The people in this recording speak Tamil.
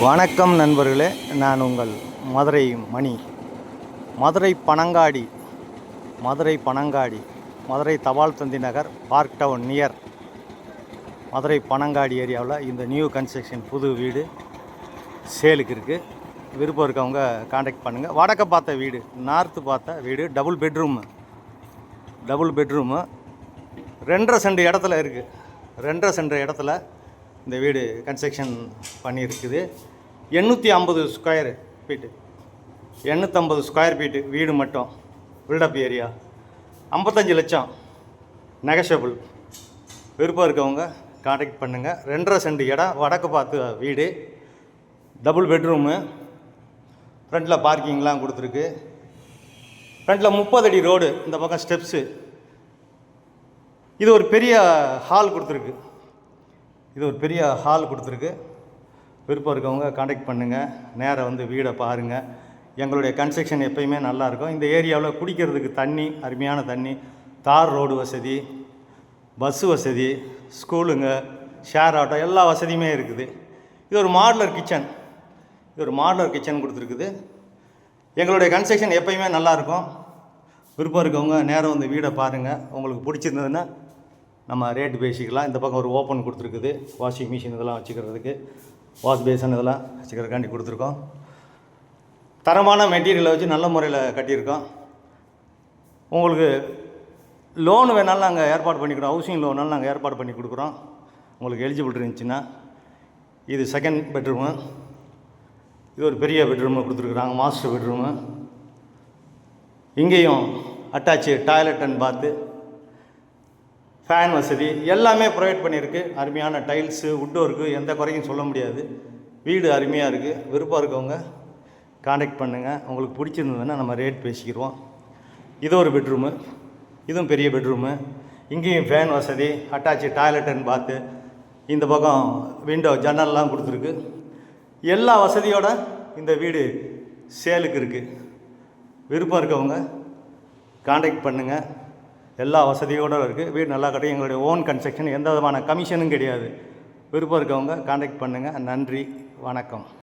வணக்கம் நண்பர்களே, நான் உங்கள் மதுரை மணி. Madurai Panangadi Madurai Thapal Thanthi Nagar park town near Madurai Panangadi ஏரியாவில் இந்த நியூ கன்ஸ்ட்ரக்ஷன் புது வீடு சேலுக்கு இருக்குது. விருப்பம் இருக்கவங்க காண்டாக்ட் பண்ணுங்கள். வடக்க பார்த்த வீடு, நார்த்து பார்த்த வீடு, டபுள் பெட்ரூமு 2.5 சென்ட் இடத்துல இருக்குது. 2.5 சென்ட் இடத்துல இந்த வீடு கன்ஸ்ட்ரக்ஷன் பண்ணியிருக்குது. 850 ஸ்கொயர் ஃபீட்டு வீடு மட்டும். பில்டப் ஏரியா 55 லட்சம் நெகஷியபிள். விருப்பம் இருக்கவங்க காண்டாக்ட் பண்ணுங்கள். 2.5 சென்ட் இடம், வடக்கு பார்த்து வீடு, டபுள் பெட்ரூமு, ஃப்ரண்ட்டில் பார்க்கிங்லாம் கொடுத்துருக்கு. ஃப்ரண்ட்டில் 30 அடி ரோடு, இந்த பக்கம் ஸ்டெப்ஸு. இது ஒரு பெரிய ஹால் கொடுத்துருக்கு. விருப்பம் இருக்கவங்க காண்டாக்ட் பண்ணுங்கள். நேராக வந்து வீடை பாருங்கள். எங்களுடைய கன்ஸ்ட்ரக்ஷன் எப்பயுமே நல்லாயிருக்கும். இந்த ஏரியாவில் குடிக்கிறதுக்கு தண்ணி, அருமையான தண்ணி, தார் ரோடு வசதி, பஸ்ஸு வசதி, ஸ்கூலுங்க, ஷேர் ஆட்டோ, எல்லா வசதியுமே இருக்குது. இது ஒரு மாடுலர் கிச்சன் கொடுத்துருக்குது. எங்களுடைய கன்ஸ்ட்ரக்ஷன் எப்பயுமே நல்லாயிருக்கும். விருப்பம் இருக்கவங்க நேராக வந்து வீடை பாருங்கள். உங்களுக்கு பிடிச்சிருந்ததுன்னா நம்ம ரேட்டு பேசிக்கலாம். இந்த பக்கம் ஒரு ஓப்பன் கொடுத்துருக்குது. வாஷிங் மிஷின் இதெல்லாம் வச்சுக்கிறதுக்கு, வாஷ் பேசன் இதெல்லாம் வச்சுக்கிறதுக்காண்டி கொடுத்துருக்கோம். தரமான மெட்டீரியலை வச்சு நல்ல முறையில் கட்டியிருக்கோம். உங்களுக்கு லோன் வேணாலும் நாங்கள் ஏற்பாடு பண்ணிக்கிறோம். ஹவுசிங் லோனாலும் நாங்கள் ஏற்பாடு பண்ணி கொடுக்குறோம். உங்களுக்கு எலிஜிபிள் இருந்துச்சுன்னா. இது செகண்ட் பெட்ரூமு. இது ஒரு பெரிய பெட்ரூமு கொடுத்துருக்குறாங்க, மாஸ்டர் பெட்ரூமு. இங்கேயும் அட்டாச்சு டாய்லெட் அண்ட் பாத்து, ஃபேன் வசதி எல்லாமே ப்ரொவைட் பண்ணியிருக்கு. அருமையான டைல்ஸு, வுட் ஒர்க்கு, எந்த குறையும் சொல்ல முடியாது. வீடு அருமையாக இருக்குது. விருப்பம் இருக்கவங்க காண்டாக்ட் பண்ணுங்கள். உங்களுக்கு பிடிச்சிருந்ததுன்னா நம்ம ரேட் பேசிக்கிடுவோம். இது ஒரு பெட்ரூமு, இதுவும் பெரிய பெட்ரூமு. இங்கேயும் ஃபேன் வசதி, அட்டாச்சு டாய்லெட் அண்ட் பாத்து, இந்த பக்கம் விண்டோ, ஜன்னல்லாம் கொடுத்துருக்கு. எல்லா வசதியோட இந்த வீடு சேலுக்கு இருக்குது. விருப்பம் இருக்கவங்க காண்டாக்ட் பண்ணுங்கள். எல்லா வசதியோடு இருக்குது. வீடு நல்லா கட்டும். எங்களுடைய ஓன் கன்ஸ்ட்ரக்ஷன், எந்த விதமான கமிஷனும் கிடையாது. விருப்பம் இருக்கவங்க காண்டாக்ட் பண்ணுங்கள். நன்றி, வணக்கம்.